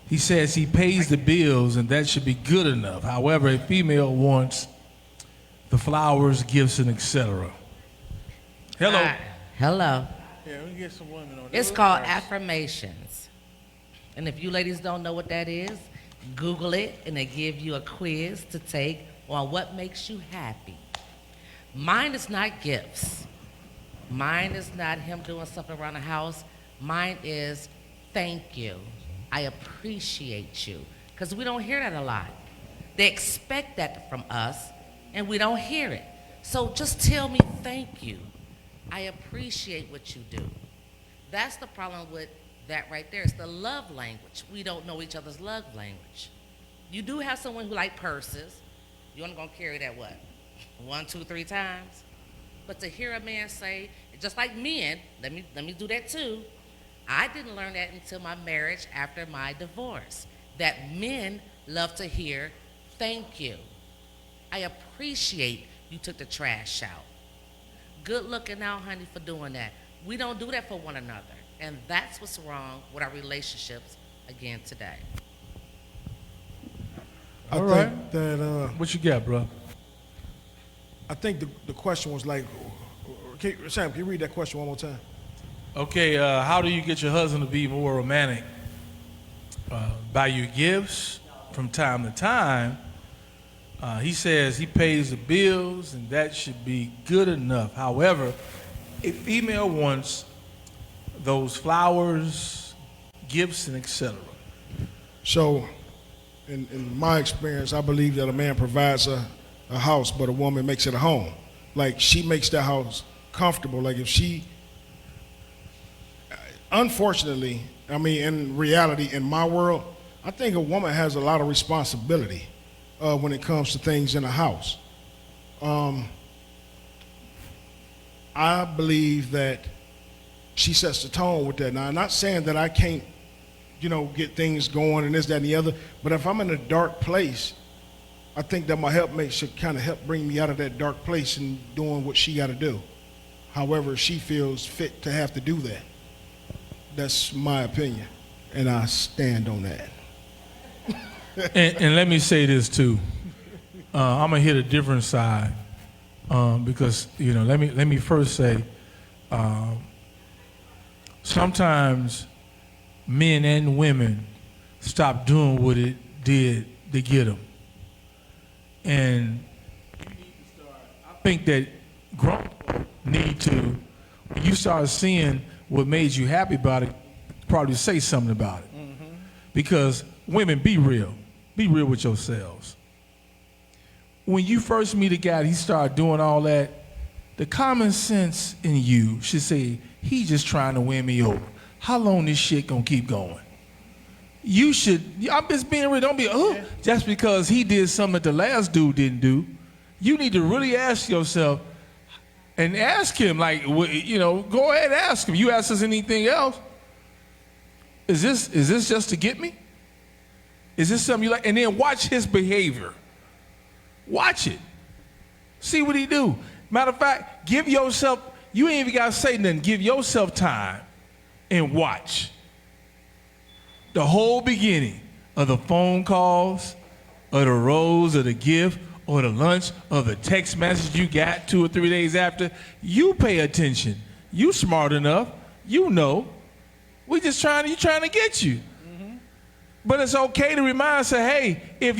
He says he pays the bills, and that should be good enough. However, a female wants the flowers, gifts, and etc. Hello. Hello. Yeah, we can get some women on It's that. called affirmations. And if you ladies don't know what that is, Google it, and they give you a quiz to take on what makes you happy. Mine is not gifts. Mine is not him doing something around the house. Mine is thank you. I appreciate you. Because we don't hear that a lot. They expect that from us, and we don't hear it. So just tell me thank you. I appreciate what you do. That's the problem with that right there. It's the love language. We don't know each other's love language. You do have someone who like purses. You're only gonna carry that what? 1, 2, 3 times? But to hear a man say, just like men, let me do that too. I didn't learn that until my marriage after my divorce. That men love to hear, thank you. I appreciate you took the trash out. Good looking out, honey, for doing that. We don't do that for one another. And that's what's wrong with our relationships again today. I All think right. that What you got, bro? I think the question was like, Sam, can you read that question one more time? Okay, how do you get your husband to be more romantic? Buy you gifts from time to time. He says he pays the bills, and that should be good enough. However, a female wants those flowers, gifts, and etc. So, in my experience, I believe that a man provides a house, but a woman makes it a home. Like, she makes that house comfortable. Like, if she, unfortunately, I mean, in reality, in my world, I think a woman has a lot of responsibility when it comes to things in a house. I believe that she sets the tone with that. Now, I'm not saying that I can't, get things going and this, that, and the other, but if I'm in a dark place, I think that my helpmate should kind of help bring me out of that dark place and doing what she got to do. However, she feels fit to have to do that. That's my opinion, and I stand on that. And let me say this too. I'm gonna hit a different side because let me first say sometimes men and women stop doing what it did to get them, and I think that grown folk need to, when you start seeing what made you happy about it, probably say something about it. Because women, be real with yourselves. When you first meet a guy, he start doing all that, the common sense in you should say, he just trying to win me over. How long this shit gonna keep going? You should, I'm just being real, don't be, just because he did something that the last dude didn't do. You need to really ask yourself, and ask him, like, go ahead and ask him. You ask us anything else? Is this just to get me? Is this something you like? And then watch his behavior. Watch it. See what he do. Matter of fact, give yourself, you ain't even got to say nothing. Give yourself time and watch. The whole beginning of the phone calls, of the rose, of the gift, or the lunch, or the text message you got 2 or 3 days after, you pay attention. You smart enough. You know. We just trying to get you. But it's okay to remind, say, hey, if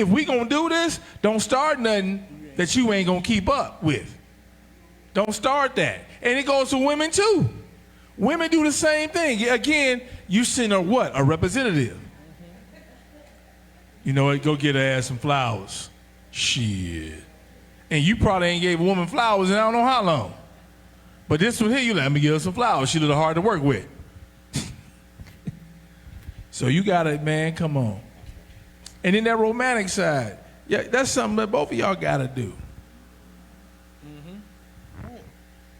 we gonna do this, don't start nothing that you ain't gonna keep up with. Don't start that. And it goes to women too. Women do the same thing. Again, you send her what? A representative. You know what? Go get her ass some flowers. Shit. And you probably ain't gave a woman flowers in I don't know how long. But this one here, you let me give her some flowers. She a little hard to work with. So you got it, man. Come on. And then that romantic side, yeah, that's something that both of y'all got to do.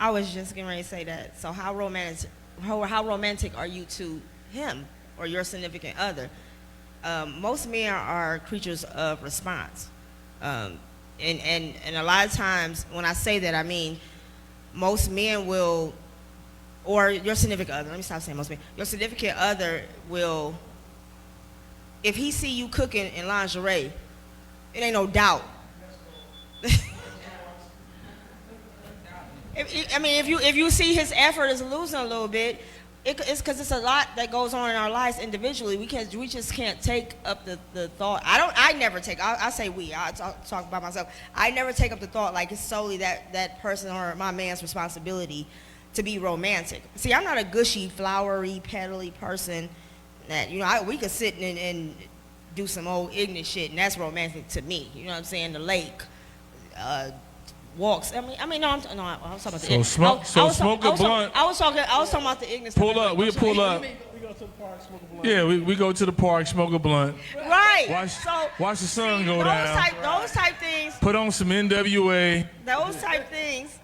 I was just getting ready to say that. So how romantic are you to him or your significant other? Most men are creatures of response. And a lot of times when I say that, I mean most men will, or your significant other, let me stop saying most men, your significant other will, if he see you cooking in lingerie, it ain't no doubt. If you see his effort is losing a little bit, it's because it's a lot that goes on in our lives individually. We just can't take up the thought. I never take. I say we. I talk about myself. I never take up the thought like it's solely that person or my man's responsibility to be romantic. See, I'm not a gushy, flowery, petally person that we could sit and do some old ignorant shit, and that's romantic to me. You know what I'm saying? The lake. Walks. I was talking about the smoke a blunt. I was talking about the ignorance. Pull up. We pull up. We go to the park, smoke a blunt. Yeah, we go to the park, smoke a blunt. Right. Watch the sun go down. Those type things. Put on some NWA. Those type things.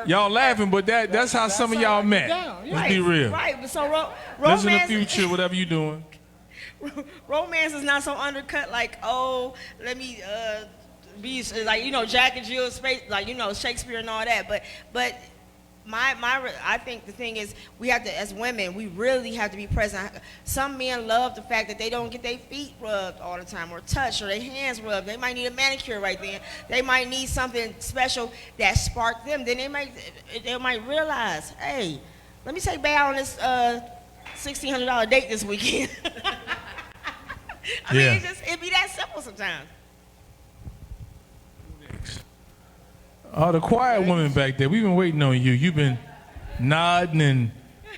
Y'all laughing, but that's how some of y'all met. Let's be real. Right. But so Live in the romance. future, whatever you doing. Romance is not so undercut. Like, let me be like Jack and Jill's face, like Shakespeare and all that. But I think the thing is we have to, as women, we really have to be present. Some men love the fact that they don't get their feet rubbed all the time or touched or their hands rubbed. They might need a manicure right then. They might need something special that sparked them. Then they might realize, hey, let me take back on this $1,600 date this weekend. I mean, it be that simple sometimes. Oh, the quiet woman back there. We've been waiting on you. You've been nodding and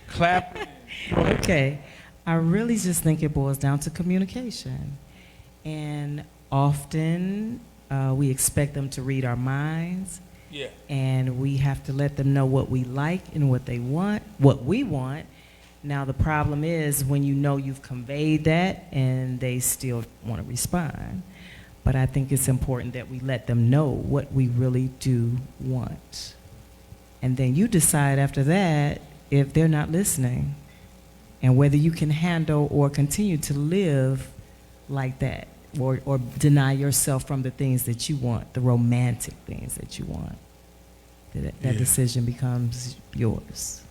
clapping. Okay. I really just think it boils down to communication. And often we expect them to read our minds. Yeah. And we have to let them know what we like and what they want, what we want. Now, the problem is when you've conveyed that and they still want to respond. But I think it's important that we let them know what we really do want. And then you decide after that if they're not listening and whether you can handle or continue to live like that or deny yourself from the things that you want, the romantic things that you want. That decision becomes yours.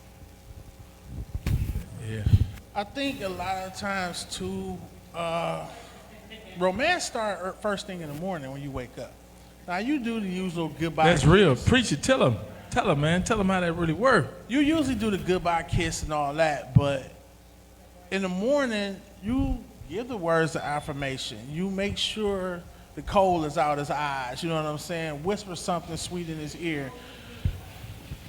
Yeah. I think a lot of times too, romance start first thing in the morning when you wake up. Now you do the usual goodbye. That's real. Preach it. Tell them, man. Tell them how that really works. You usually do the goodbye kiss and all that, but in the morning you give the words of affirmation. You make sure the coal is out his eyes. You know what I'm saying? Whisper something sweet in his ear.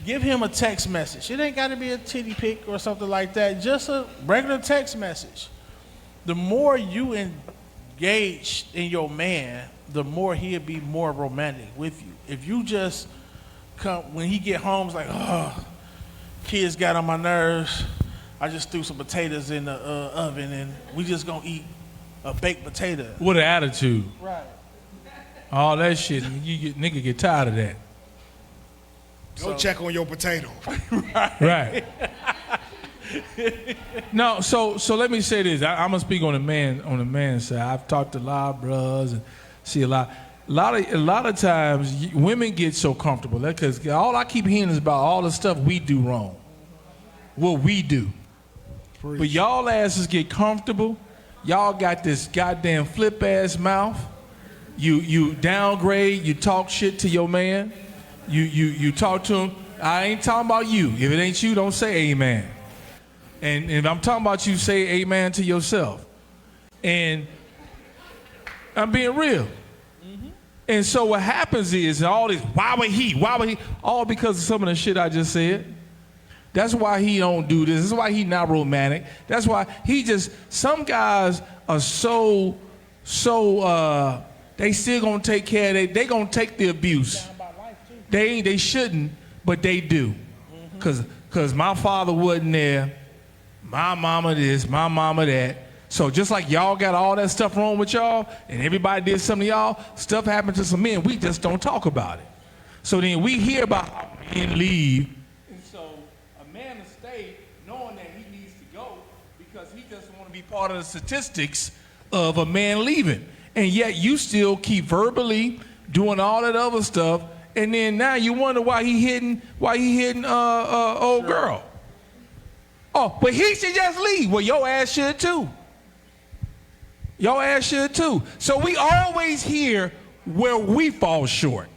Give him a text message. It ain't got to be a titty pic or something like that. Just a regular text message. The more you engaged in your man, the more he'll be more romantic with you. If you just come when he get home, it's like, oh, kids got on my nerves. I just threw some potatoes in the oven and we just gonna eat a baked potato. What an attitude. Right. All that shit, nigga get tired of that. Go check on your potato. Right. No, so let me say this. I'm gonna speak on the man side. I've talked to a lot of brothers and see a lot of times women get so comfortable because all I keep hearing is about all the stuff we do wrong. What we do. Preach. But y'all asses get comfortable. Y'all got this goddamn flip ass mouth. You downgrade. You talk shit to your man. You talk to him. I ain't talking about you. If it ain't you, don't say amen. And if I'm talking about you, say amen to yourself. And I'm being real. Mm-hmm. And so what happens is all this, why would he? All because of some of the shit I just said. That's why he don't do this. This is why he not romantic. That's why some guys are so they still gonna take care of they gonna take the abuse. They shouldn't, but they do. Cause my father wasn't there, my mama this, my mama that. So just like y'all got all that stuff wrong with y'all, and everybody did something to y'all, stuff happened to some men. We just don't talk about it. So then we hear about how men leave. And so a man will stay knowing that he needs to go because he doesn't want to be part of the statistics of a man leaving. And yet you still keep verbally doing all that other stuff, and then now you wonder why he hitting old girl. Oh, but he should just leave. Well, your ass should too. Your ass should too. So we always hear where we fall short,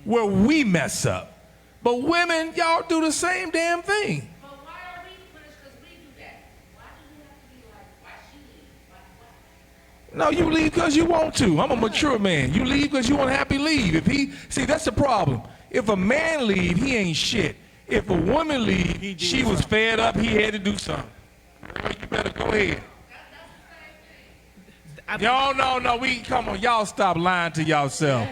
where we mess up. But women, y'all do the same damn thing. But why are we punished because we do that? Why do we have to be like, why she leave? No, you leave because you want to. I'm a mature man. You leave because you want to happy leave. See, that's the problem. If a man leave, he ain't shit. If a woman leave, she was fed up, he had to do something. You better go ahead. Y'all no, come on, y'all stop lying to yourself.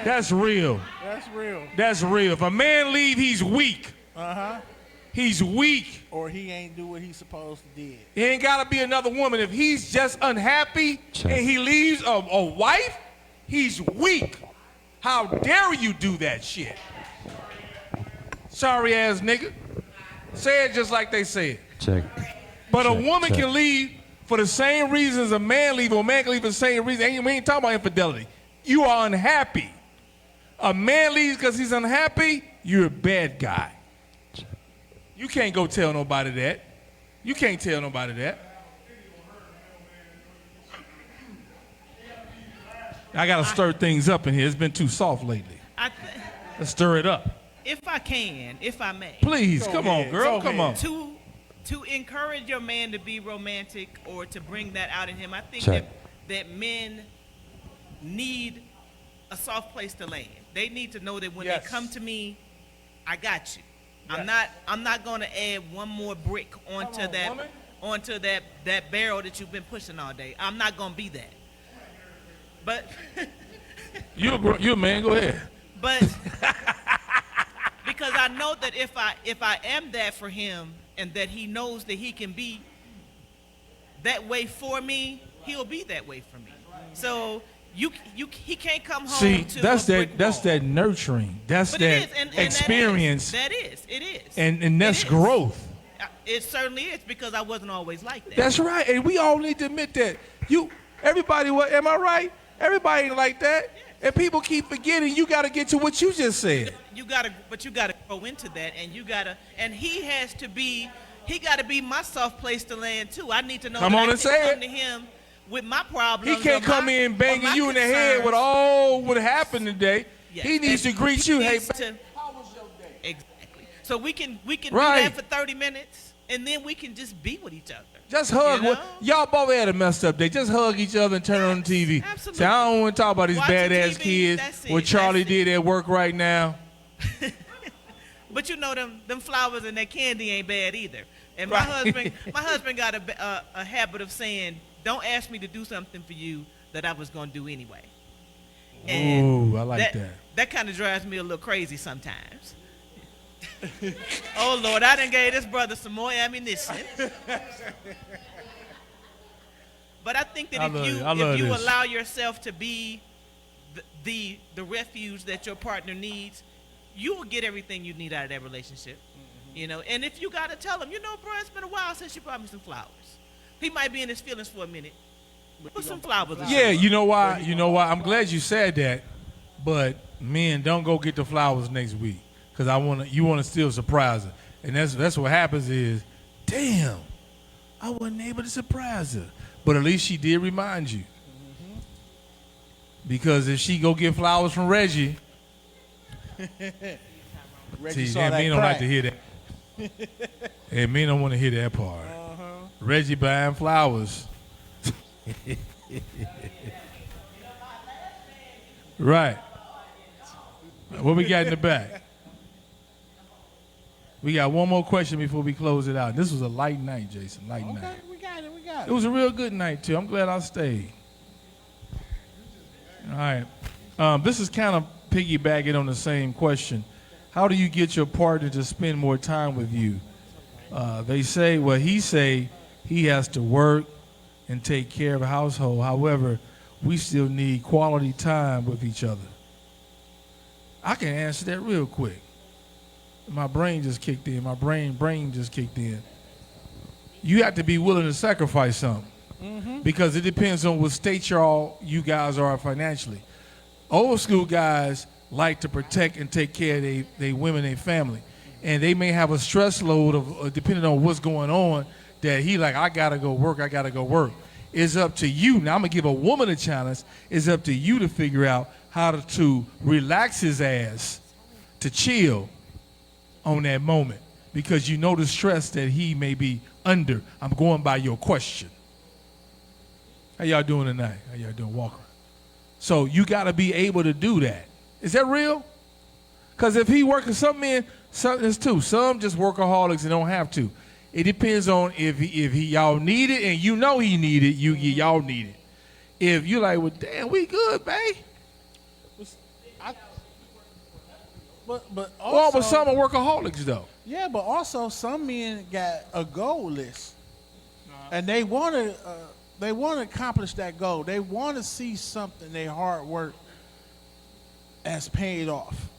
That's real. That's real. That's real. If a man leave, he's weak. He's weak. Or he ain't do what he's supposed to do. He ain't got to be another woman. If he's just unhappy and he leaves a wife, he's weak. How dare you do that shit? Sorry ass nigga. Say it just like they say it. Check. But a woman can leave for the same reasons a man leave, or a man can leave for the same reason. We ain't talking about infidelity. You are unhappy. A man leaves because he's unhappy, you're a bad guy. You can't go tell nobody that. You can't tell nobody that. I got to stir things up in here. It's been too soft lately. Let's stir it up. If I may. Please, come on, girl, come on. To encourage your man to be romantic or to bring that out in him, I think that men need a soft place to land. They need to know that when they come to me, I got you. Yes. I'm not going to add one more brick onto that barrel that you've been pushing all day. I'm not going to be that. But you're a man. Go ahead. But because I know that if I am that for him, and that he knows that he can be that way for me, he'll be that way for me. So he can't come home. See, to that's that's that nurturing. That's but that experience. It is. And that's growth. It certainly is, because I wasn't always like that. That's right, and we all need to admit that. Everybody, am I right? Everybody ain't like that. And people keep forgetting. You got to get to what you just said. You got to grow into that, and he got to be my soft place to land too. I need to know. Come on and say it. To him with my problems. He can't come in banging you in the head with all what happened today. Yes. He needs to greet you. Hey, how was your day? Exactly. So we can do that for 30 minutes, and then we can just be with each other. Just hug. Y'all both had a messed up day. Just hug each other and turn on the TV. Absolutely. Say, I don't want to talk about these badass kids. What Charlie did at work right now. But them flowers and that candy ain't bad either. And my husband got a habit of saying, "Don't ask me to do something for you that I was going to do anyway." Ooh, I like that. That kind of drives me a little crazy sometimes. Oh Lord, I done gave this brother some more ammunition. But I think that if you allow yourself to be the refuge that your partner needs, you will get everything you need out of that relationship. And if you gotta tell him, bro, it's been a while since you brought me some flowers. He might be in his feelings for a minute. Put some flowers. Yeah, you know why? I'm glad you said that. But men, don't go get the flowers next week, because you want to still surprise her, and that's what happens is, damn, I wasn't able to surprise her, but at least she did remind you. Because if she go get flowers from Reggie, Reggie see, men don't like to hear that. And men don't want to hear that part. Reggie buying flowers. Right. What we got in the back? We got one more question before we close it out. This was a light night, Jason. Light night. We got it. It was a real good night, too. I'm glad I stayed. All right. This is kind of piggybacking on the same question. How do you get your partner to spend more time with you? He say he has to work, and take care of a household. However, we still need quality time with each other. I can answer that real quick. My brain just kicked in. My brain just kicked in. You have to be willing to sacrifice something. Because it depends on what state you guys are financially. Old school guys like to protect and take care of their women, their family. And they may have a stress load of depending on what's going on, that he like, I gotta go work. It's up to you. Now I'm gonna give a woman a challenge. It's up to you to figure out how to relax his ass, to chill on that moment, because you know the stress that he may be under. I'm going by your question. How y'all doing tonight? How y'all doing, Walker? So you got to be able to do that. Is that real? Because if he working, some men, some just workaholics and don't have to. It depends on if y'all need it and you know he need it, y'all need it. If you like, well, damn, we good, babe. But also, some are workaholics though. Yeah, but also some men got a goal list, and they want to accomplish that goal. They want to see something their hard work has paid off.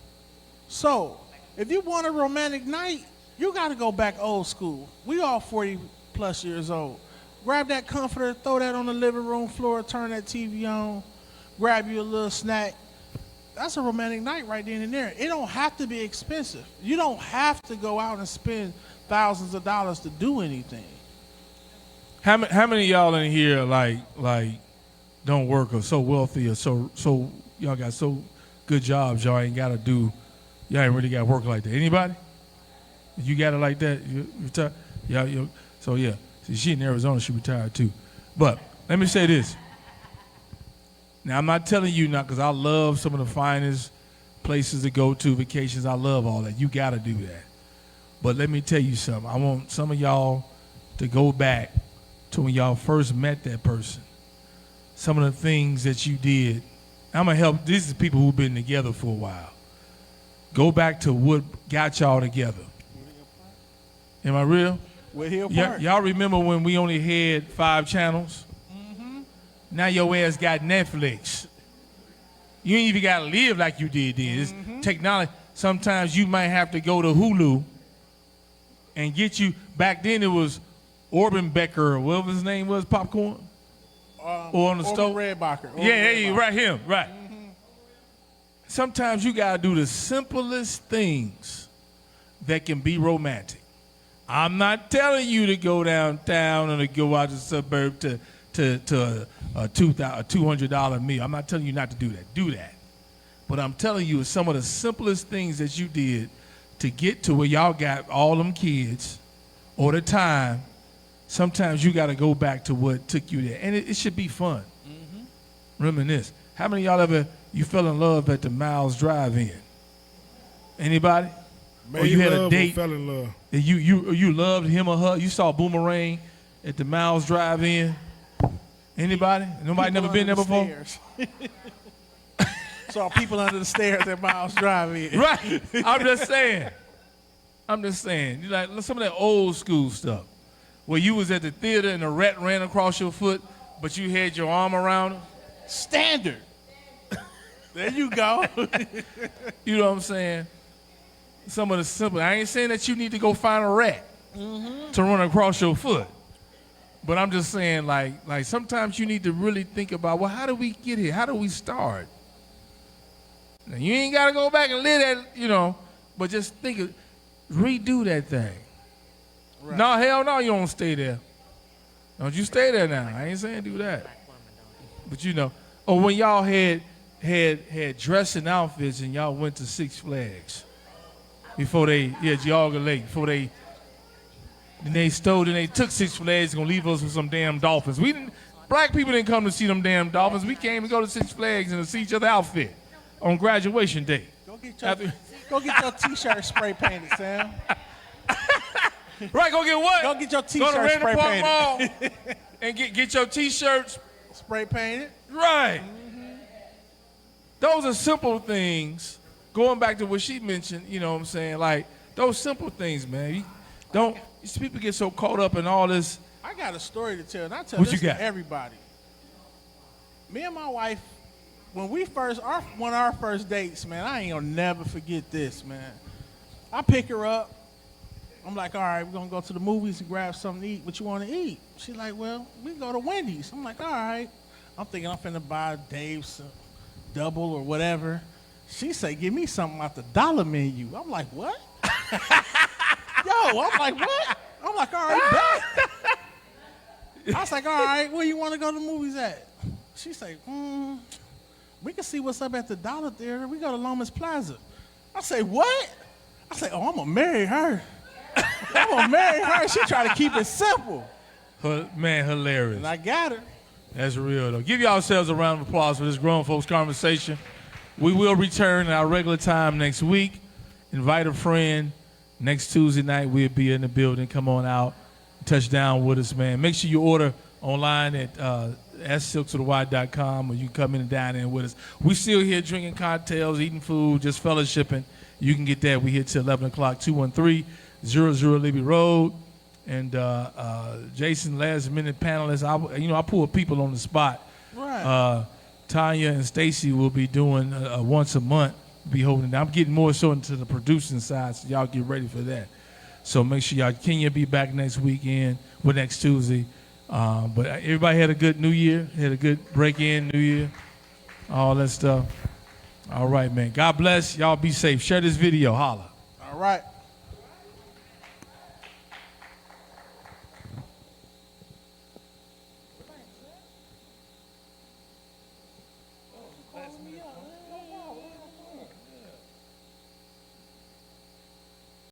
So, if you want a romantic night, you got to go back old school. We all 40 plus years old. Grab that comforter, throw that on the living room floor, turn that TV on, grab you a little snack. That's a romantic night right then and there. It don't have to be expensive. You don't have to go out and spend thousands of dollars to do anything. How many of y'all in here like don't work or so wealthy or so y'all got so good jobs y'all ain't really got to work like that? Anybody? You got it like that? You retired? Yeah. So yeah. See, she in Arizona, she retired too. But let me say this. Now, I'm not telling you not because I love some of the finest places to go to, vacations. I love all that. You got to do that. But let me tell you something. I want some of y'all to go back to when y'all first met that person. Some of the things that you did. I'm going to help. These are people who've been together for a while. Go back to what got y'all together. Am I real? We're here apart. Y'all remember when we only had 5 channels? Now your ass got Netflix. You ain't even got to live like you did then. It's technology. Sometimes you might have to go to Hulu and get you. Back then it was Orban Becker or whatever his name was, Popcorn. Or on the stove. Redbacher. Yeah, right, him, right. Sometimes you got to do the simplest things that can be romantic. I'm not telling you to go downtown or to go out to the suburb to a $200 meal. I'm not telling you not to do that. Do that. But I'm telling you some of the simplest things that you did to get to where y'all got all them kids or the time. Sometimes you got to go back to what took you there. And it should be fun. Reminisce. How many of y'all you fell in love at the Miles Drive-In? Anybody? Or you had a date. Fell in love. And you loved him or her. You saw Boomerang at the Miles Drive-In. Anybody? Nobody never been there before? Saw people under the stairs at Miles Drive-In. Right. I'm just saying. You like some of that old school stuff where you was at the theater and the rat ran across your foot, but you had your arm around him. Standard. There you go. You know what I'm saying? Some of the simple. I ain't saying that you need to go find a rat to run across your foot. But I'm just saying, like sometimes you need to really think about, well, how do we get here? How do we start? Now, you ain't got to go back and live that, but just redo that thing. Right. No, hell no, you don't stay there. Don't you stay there now. I ain't saying do that. But when y'all had dressing outfits and y'all went to Six Flags Geauga Lake, then they took Six Flags and gonna leave us with some damn dolphins. Black people didn't come to see them damn dolphins. We came to go to Six Flags and to see each other outfit on graduation day. Go get your T-shirt spray painted, Sam. Right, go get what? Go get your T-shirt spray painted. Mall and get your T-shirts spray painted. Right. Those are simple things. Going back to what she mentioned, you know what I'm saying? Like those simple things, man. People get so caught up in all this I got a story to tell, and I tell What this you got? to everybody. Me and my wife, when we first, one of our first dates, man, I ain't gonna never forget this, man. I pick her up. I'm like, all right, we're gonna go to the movies and grab something to eat. What you want to eat? She's like, well, we can go to Wendy's. I'm like, all right. I'm thinking I'm finna buy Dave's double or whatever. She say, give me something out the dollar menu. I'm like, what? Yo, I'm like, what? I'm like, all right, bet. I was like, all right, where you want to go to the movies at? She say, we can see what's up at the Dollar Theater. We go to Lomas Plaza. I say, what? I say, oh, I'm going to marry her. I'm going to marry her. She try to keep it simple. Man, hilarious. And I got her. That's real, though. Give yourselves a round of applause for this grown folks conversation. We will return at our regular time next week. Invite a friend. Next Tuesday night, we'll be in the building. Come on out. Touch down with us, man. Make sure you order online at sylksy.com, or you can come in and dine in with us. We still here drinking cocktails, eating food, just fellowshipping. You can get that. We here till 11 o'clock, 213-00 Libby Road. And Jason, last minute panelists, I pull people on the spot. Right. Tanya and Stacy will be doing once a month. Be holding. I'm getting more so into the producing side, so y'all get ready for that. So make sure y'all, Kenya be back next weekend, next Tuesday. But everybody had a good New Year, had a good break-in New Year, all that stuff. All right, man. God bless. Y'all be safe. Share this video. Holla. All right.